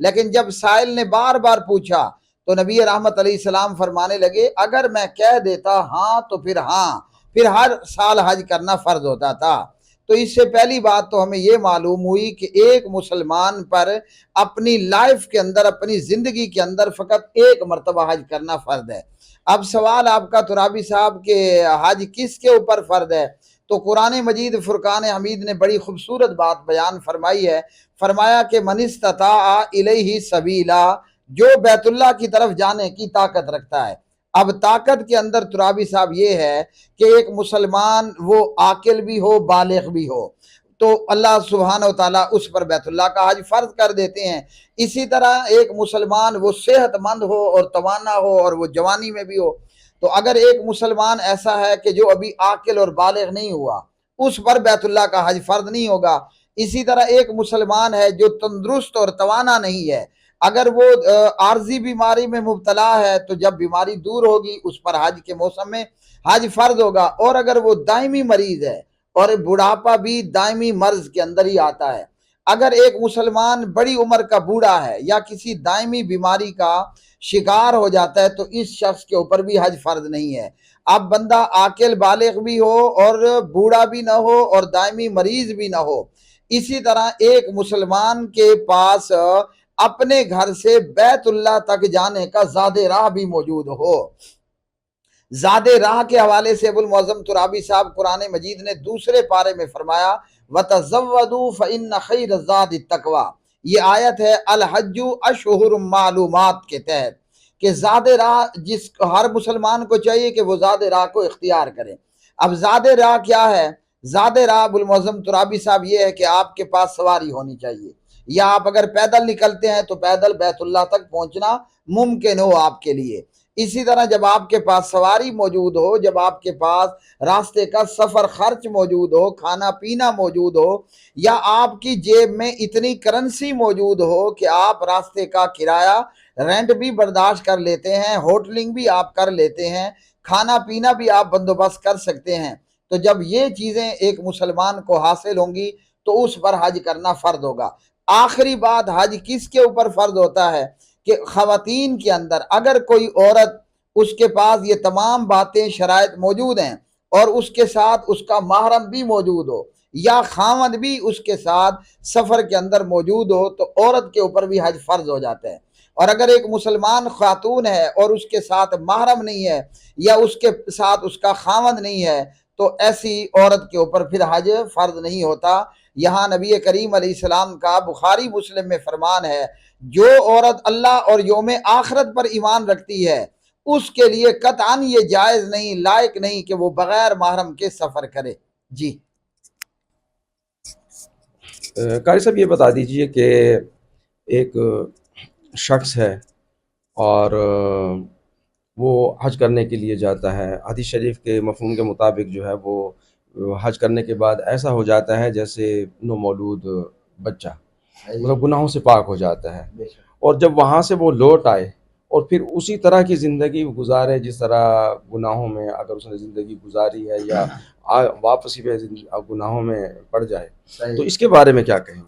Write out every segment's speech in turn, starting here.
لیکن جب سائل نے بار بار پوچھا تو نبی رحمت علیہ السلام فرمانے لگے اگر میں کہہ دیتا ہاں تو پھر ہاں، پھر ہر سال حج کرنا فرض ہوتا تھا۔ تو اس سے پہلی بات تو ہمیں یہ معلوم ہوئی کہ ایک مسلمان پر اپنی لائف کے اندر، اپنی زندگی کے اندر فقط ایک مرتبہ حج کرنا فرض ہے۔ اب سوال آپ کا ترابی صاحب کہ حج کس کے اوپر فرض ہے، تو قرآن مجید فرقان حمید نے بڑی خوبصورت بات بیان فرمائی ہے۔ فرمایا کہ من استطاع الیہ سبیلا، جو بیت اللہ کی طرف جانے کی طاقت رکھتا ہے۔ اب طاقت کے اندر ترابی صاحب یہ ہے کہ ایک مسلمان وہ عاقل بھی ہو، بالغ بھی ہو، تو اللہ سبحانہ و تعالیٰ اس پر بیت اللہ کا حج فرض کر دیتے ہیں۔ اسی طرح ایک مسلمان وہ صحت مند ہو اور توانا ہو اور وہ جوانی میں بھی ہو، تو اگر ایک مسلمان ایسا ہے کہ جو ابھی عاقل اور بالغ نہیں ہوا، اس پر بیت اللہ کا حج فرض نہیں ہوگا۔ اسی طرح ایک مسلمان ہے جو تندرست اور توانا نہیں ہے، اگر وہ عارضی بیماری میں مبتلا ہے تو جب بیماری دور ہوگی اس پر حج کے موسم میں حج فرض ہوگا۔ اور اگر وہ دائمی مریض ہے، اور بڑھاپا بھی دائمی مرض کے اندر ہی آتا ہے، اگر ایک مسلمان بڑی عمر کا بوڑھا ہے یا کسی دائمی بیماری کا شکار ہو جاتا ہے تو اس شخص کے اوپر بھی حج فرض نہیں ہے۔ اب بندہ عاقل بالغ بھی ہو اور بوڑھا بھی نہ ہو اور دائمی مریض بھی نہ ہو، اسی طرح ایک مسلمان کے پاس اپنے گھر سے بیت اللہ تک جانے کا زاد راہ بھی موجود ہو۔ زاد راہ کے حوالے سے ابو المعظم ترابی صاحب قرآن مجید نے دوسرے پارے میں فرمایا وَتَزَوَّدُوا فَإِنَّ خَيْرَ الزَّادِ التَّقْوَىٰ، یہ آیت ہے الحج اشہر معلومات کے تحت، کہ زاد راہ جس ہر مسلمان کو چاہیے کہ وہ زاد راہ کو اختیار کرے۔ اب زاد راہ کیا ہے؟ زاد راہ ابو المعظم ترابی صاحب یہ ہے کہ آپ کے پاس سواری ہونی چاہیے، یا آپ اگر پیدل نکلتے ہیں تو پیدل بیت اللہ تک پہنچنا ممکن ہو آپ کے لیے۔ اسی طرح جب آپ کے پاس سواری موجود ہو، جب آپ کے پاس راستے کا سفر خرچ موجود ہو، کھانا پینا موجود ہو، یا آپ کی جیب میں اتنی کرنسی موجود ہو کہ آپ راستے کا کرایہ رینٹ بھی برداشت کر لیتے ہیں، ہوٹلنگ بھی آپ کر لیتے ہیں، کھانا پینا بھی آپ بندوبست کر سکتے ہیں، تو جب یہ چیزیں ایک مسلمان کو حاصل ہوں گی تو اس پر حج کرنا فرض ہوگا۔ آخری بات، حج کس کے اوپر فرض ہوتا ہے کہ خواتین کے اندر اگر کوئی عورت اس کے پاس یہ تمام باتیں شرائط موجود ہیں اور اس کے ساتھ اس کا محرم بھی موجود ہو یا خاوند بھی اس کے ساتھ سفر کے اندر موجود ہو تو عورت کے اوپر بھی حج فرض ہو جاتا ہے۔ اور اگر ایک مسلمان خاتون ہے اور اس کے ساتھ محرم نہیں ہے یا اس کے ساتھ اس کا خاوند نہیں ہے تو ایسی عورت کے اوپر پھر حج فرض نہیں ہوتا۔ یہاں نبی کریم علیہ السلام کا بخاری مسلم میں فرمان ہے، جو عورت اللہ اور یوم آخرت پر ایمان رکھتی ہے اس کے لیے قطعاً یہ جائز نہیں، لائق نہیں کہ وہ بغیر محرم کے سفر کرے۔ جی قاری صاحب یہ بتا دیجئے کہ ایک شخص ہے اور وہ حج کرنے کے لیے جاتا ہے، حدیث شریف کے مفہوم کے مطابق جو ہے وہ حج کرنے کے بعد ایسا ہو جاتا ہے جیسے نو مولود بچہ، مطلب گناہوں سے پاک ہو جاتا ہے، اور جب وہاں سے وہ لوٹ آئے اور پھر اسی طرح کی زندگی گزارے جس طرح گناہوں میں اگر اس نے زندگی گزاری ہے یا واپسی پہ گناہوں میں پڑ جائے تو اس کے بارے میں کیا کہیں؟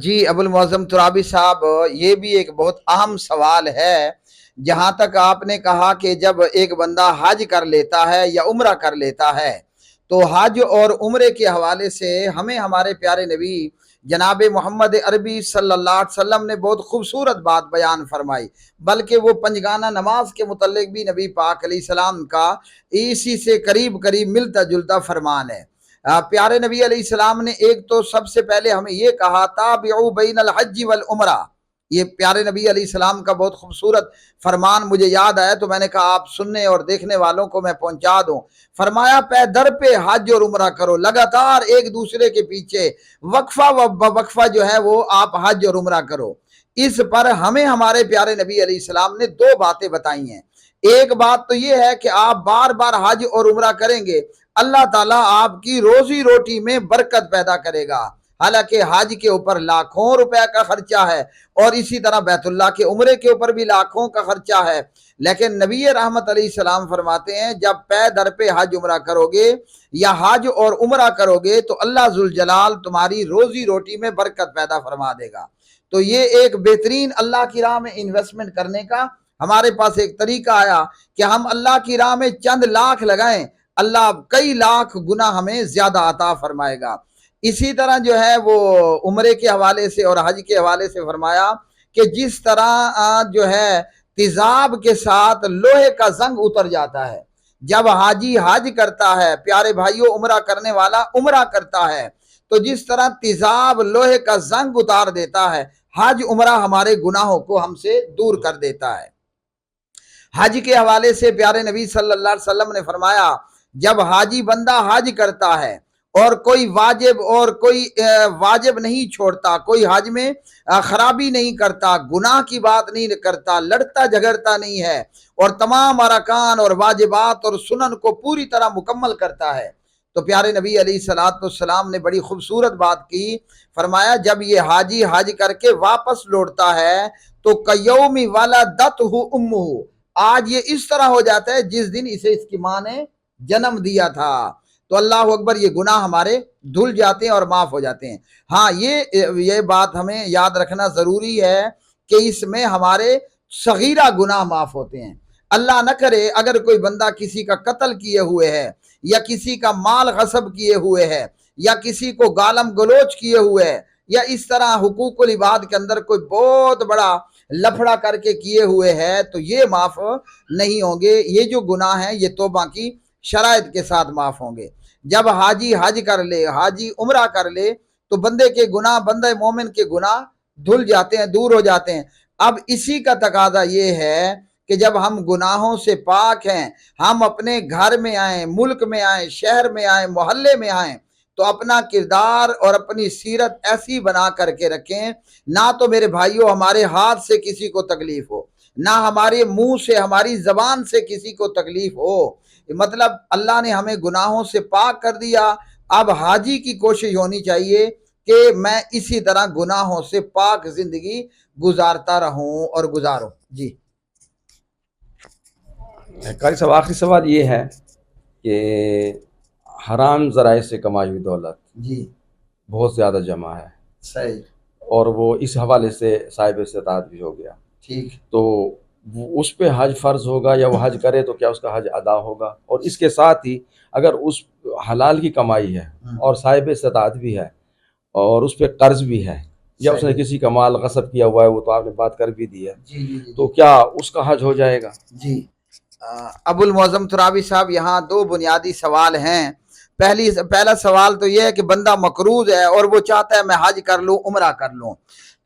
جی ابو المعظم ترابی صاحب، یہ بھی ایک بہت اہم سوال ہے۔ جہاں تک آپ نے کہا کہ جب ایک بندہ حج کر لیتا ہے یا عمرہ کر لیتا ہے تو حج اور عمرے کے حوالے سے ہمیں ہمارے پیارے نبی جناب محمد عربی صلی اللہ علیہ وسلم نے بہت خوبصورت بات بیان فرمائی، بلکہ وہ پنجگانہ نماز کے متعلق بھی نبی پاک علیہ السلام کا اسی سے قریب ملتا جلتا فرمان ہے۔ پیارے نبی علیہ السلام نے ایک تو سب سے پہلے ہمیں یہ کہا تابعوا بین الحج والعمرہ، یہ پیارے نبی علیہ السلام کا بہت خوبصورت فرمان مجھے یاد آیا تو میں نے کہا آپ سننے اور دیکھنے والوں کو میں پہنچا دوں۔ فرمایا پے در پہ حج اور عمرہ کرو، لگاتار ایک دوسرے کے پیچھے وقفہ وقفہ جو ہے وہ آپ حج اور عمرہ کرو۔ اس پر ہمیں ہمارے پیارے نبی علیہ السلام نے دو باتیں بتائی ہیں۔ ایک بات تو یہ ہے کہ آپ بار بار حج اور عمرہ کریں گے، اللہ تعالیٰ آپ کی روزی روٹی میں برکت پیدا کرے گا۔ حالانکہ حج کے اوپر لاکھوں روپے کا خرچہ ہے اور اسی طرح بیت اللہ کے عمرے کے اوپر بھی لاکھوں کا خرچہ ہے، لیکن نبی رحمت علیہ السلام فرماتے ہیں جب پے در پہ حج عمرہ کرو گے یا حج اور عمرہ کرو گے تو اللہ ذوالجلال تمہاری روزی روٹی میں برکت پیدا فرما دے گا۔ تو یہ ایک بہترین اللہ کی راہ میں انویسٹمنٹ کرنے کا ہمارے پاس ایک طریقہ آیا کہ ہم اللہ کی راہ میں چند لاکھ لگائیں، اللہ کئی لاکھ گنا ہمیں زیادہ عطا فرمائے گا۔ اسی طرح جو ہے وہ عمرے کے حوالے سے اور حج کے حوالے سے فرمایا کہ جس طرح جو ہے تیزاب کے ساتھ لوہے کا زنگ اتر جاتا ہے جب حاجی حج کرتا ہے، پیارے بھائیوں عمرہ کرنے والا عمرہ کرتا ہے، تو جس طرح تیزاب لوہے کا زنگ اتار دیتا ہے، حج عمرہ ہمارے گناہوں کو ہم سے دور کر دیتا ہے۔ حج کے حوالے سے پیارے نبی صلی اللہ علیہ وسلم نے فرمایا جب حاجی بندہ حج کرتا ہے اور کوئی واجب نہیں چھوڑتا، کوئی حج میں خرابی نہیں کرتا، گناہ کی بات نہیں کرتا، لڑتا جھگڑتا نہیں ہے اور تمام ارکان اور واجبات اور سنن کو پوری طرح مکمل کرتا ہے، تو پیارے نبی علیہ الصلوۃ والسلام نے بڑی خوبصورت بات کی، فرمایا جب یہ حاجی حج کر کے واپس لوٹتا ہے تو کیوم ولدتہ امہ، آج یہ اس طرح ہو جاتا ہے جس دن اسے اس کی ماں نے جنم دیا تھا۔ تو اللہ اکبر، یہ گناہ ہمارے دھل جاتے ہیں اور معاف ہو جاتے ہیں۔ ہاں، یہ بات ہمیں یاد رکھنا ضروری ہے کہ اس میں ہمارے صغیرہ گناہ معاف ہوتے ہیں۔ اللہ نہ کرے اگر کوئی بندہ کسی کا قتل کیے ہوئے ہے یا کسی کا مال غصب کیے ہوئے ہے یا کسی کو گالم گلوچ کیے ہوئے ہے یا اس طرح حقوق العباد کے اندر کوئی بہت بڑا لفڑا کر کے کیے ہوئے ہے، تو یہ معاف نہیں ہوں گے۔ یہ جو گناہ ہیں یہ توبہ کی شرائط کے ساتھ معاف ہوں گے۔ جب حاجی حج کر لے، حاجی عمرہ کر لے، تو بندے کے گناہ، بندہ مومن کے گناہ دھل جاتے ہیں، دور ہو جاتے ہیں۔ اب اسی کا تقاضا یہ ہے کہ جب ہم گناہوں سے پاک ہیں، ہم اپنے گھر میں آئیں، ملک میں آئیں، شہر میں آئیں، محلے میں آئیں، تو اپنا کردار اور اپنی سیرت ایسی بنا کر کے رکھیں، نہ تو میرے بھائیوں ہمارے ہاتھ سے کسی کو تکلیف ہو، نہ ہمارے منہ سے، ہماری زبان سے کسی کو تکلیف ہو۔ مطلب اللہ نے ہمیں گناہوں سے پاک کر دیا، اب حاجی کی کوشش ہونی چاہیے کہ میں اسی طرح گناہوں سے پاک زندگی گزارتا رہوں اور گزاروں۔ جی قاری صاحب، آخری سوال یہ ہے کہ حرام ذرائع سے کمائی ہوئی دولت جی بہت زیادہ جمع ہے، صحیح، اور وہ اس حوالے سے صاحب استطاعت بھی ہو گیا، ٹھیک، تو اس پہ حج فرض ہوگا یا وہ حج کرے تو کیا اس کا حج ادا ہوگا؟ اور اس کے ساتھ ہی اگر اس حلال کی کمائی ہے اور صاحب استطاعت بھی ہے اور اس پہ قرض بھی ہے یا اس نے کسی کا مال غصب کیا ہوا ہے، وہ تو آپ نے بات کر بھی دی ہے، تو کیا اس کا حج ہو جائے گا؟ جی ابو المعظم ترابی صاحب، یہاں دو بنیادی سوال ہیں۔ پہلا سوال تو یہ ہے کہ بندہ مقروض ہے اور وہ چاہتا ہے میں حج کر لوں، عمرہ کر لوں۔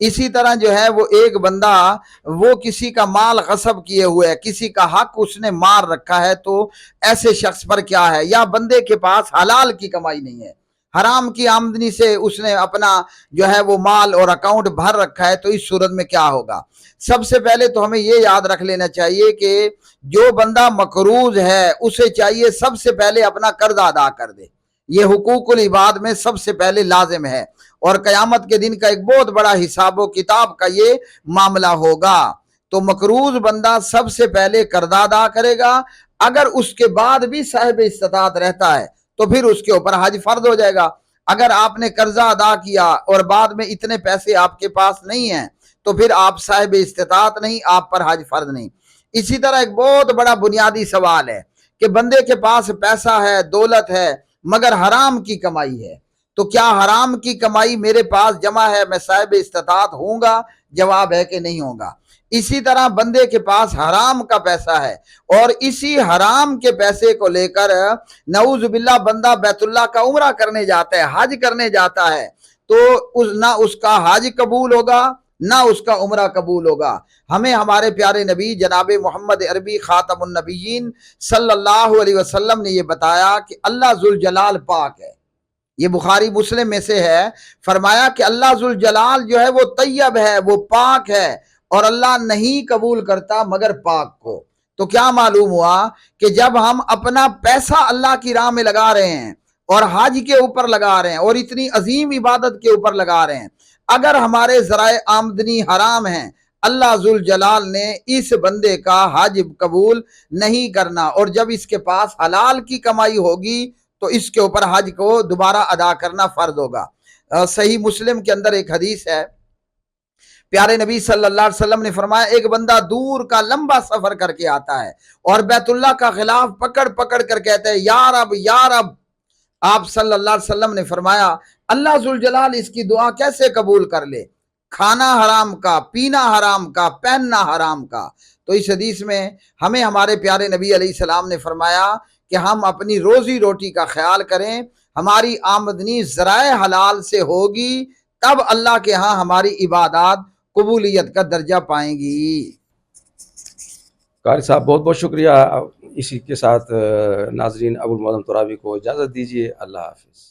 اسی طرح جو ہے وہ ایک بندہ وہ کسی کا مال غصب کیے ہوئے ہے، کسی کا حق اس نے مار رکھا ہے، تو ایسے شخص پر کیا ہے؟ یا بندے کے پاس حلال کی کمائی نہیں ہے، حرام کی آمدنی سے اس نے اپنا جو ہے وہ مال اور اکاؤنٹ بھر رکھا ہے، تو اس صورت میں کیا ہوگا؟ سب سے پہلے تو ہمیں یہ یاد رکھ لینا چاہیے کہ جو بندہ مقروض ہے اسے چاہیے سب سے پہلے اپنا قرض ادا کر دے، یہ حقوق العباد میں سب سے پہلے لازم ہے، اور قیامت کے دن کا ایک بہت بڑا حساب و کتاب کا یہ معاملہ ہوگا۔ تو مقروض بندہ سب سے پہلے قرض ادا کرے گا، اگر اس کے بعد بھی صاحب استطاعت رہتا ہے تو پھر اس کے اوپر حج فرض ہو جائے گا۔ اگر آپ نے قرضہ ادا کیا اور بعد میں اتنے پیسے آپ کے پاس نہیں ہیں تو پھر آپ صاحب استطاعت نہیں، آپ پر حج فرض نہیں۔ اسی طرح ایک بہت بڑا بنیادی سوال ہے کہ بندے کے پاس پیسہ ہے، دولت ہے، مگر حرام کی کمائی ہے، تو کیا حرام کی کمائی میرے پاس جمع ہے، میں صاحب استطاعت ہوں گا؟ جواب ہے کہ نہیں ہوگا۔ اسی طرح بندے کے پاس حرام کا پیسہ ہے اور اسی حرام کے پیسے کو لے کر نعوذ باللہ بندہ بیت اللہ کا عمرہ کرنے جاتا ہے، حج کرنے جاتا ہے، تو نہ اس کا حج قبول ہوگا نہ اس کا عمرہ قبول ہوگا۔ ہمیں ہمارے پیارے نبی جناب محمد عربی خاتم النبیین صلی اللہ علیہ وسلم نے یہ بتایا کہ اللہ ذوالجلال پاک ہے، یہ بخاری مسلم میں سے ہے، فرمایا کہ اللہ ذوالجلال جو ہے وہ طیب ہے، وہ پاک ہے، اور اللہ نہیں قبول کرتا مگر پاک کو۔ تو کیا معلوم ہوا کہ جب ہم اپنا پیسہ اللہ کی راہ میں لگا رہے ہیں اور حج کے اوپر لگا رہے ہیں اور اتنی عظیم عبادت کے اوپر لگا رہے ہیں، اگر ہمارے ذرائع آمدنی حرام ہیں، اللہ ذوالجلال نے اس بندے کا حج قبول نہیں کرنا، اور جب اس کے پاس حلال کی کمائی ہوگی تو اس کے اوپر حج کو دوبارہ ادا کرنا فرض ہوگا۔ صحیح مسلم کے اندر ایک حدیث ہے، پیارے نبی صلی اللہ علیہ وسلم نے فرمایا ایک بندہ دور کا لمبا سفر کر کے آتا ہے اور بیت اللہ کا غلاف پکڑ پکڑ کر کہتا ہے یا رب یا رب. آپ صلی اللہ علیہ وسلم نے فرمایا اللہ ذوالجلال اس کی دعا کیسے قبول کر لے؟ کھانا حرام کا، پینا حرام کا، پہننا حرام کا. تو اس حدیث میں ہمیں ہمارے پیارے نبی علیہ السلام نے فرمایا کہ ہم اپنی روزی روٹی کا خیال کریں، ہماری آمدنی ذرائع حلال سے ہوگی تب اللہ کے ہاں ہماری عبادات قبولیت کا درجہ پائیں گی. قاری صاحب بہت بہت شکریہ. اسی کے ساتھ ناظرین ابو المعظم ترابی کو اجازت دیجیے. اللہ حافظ.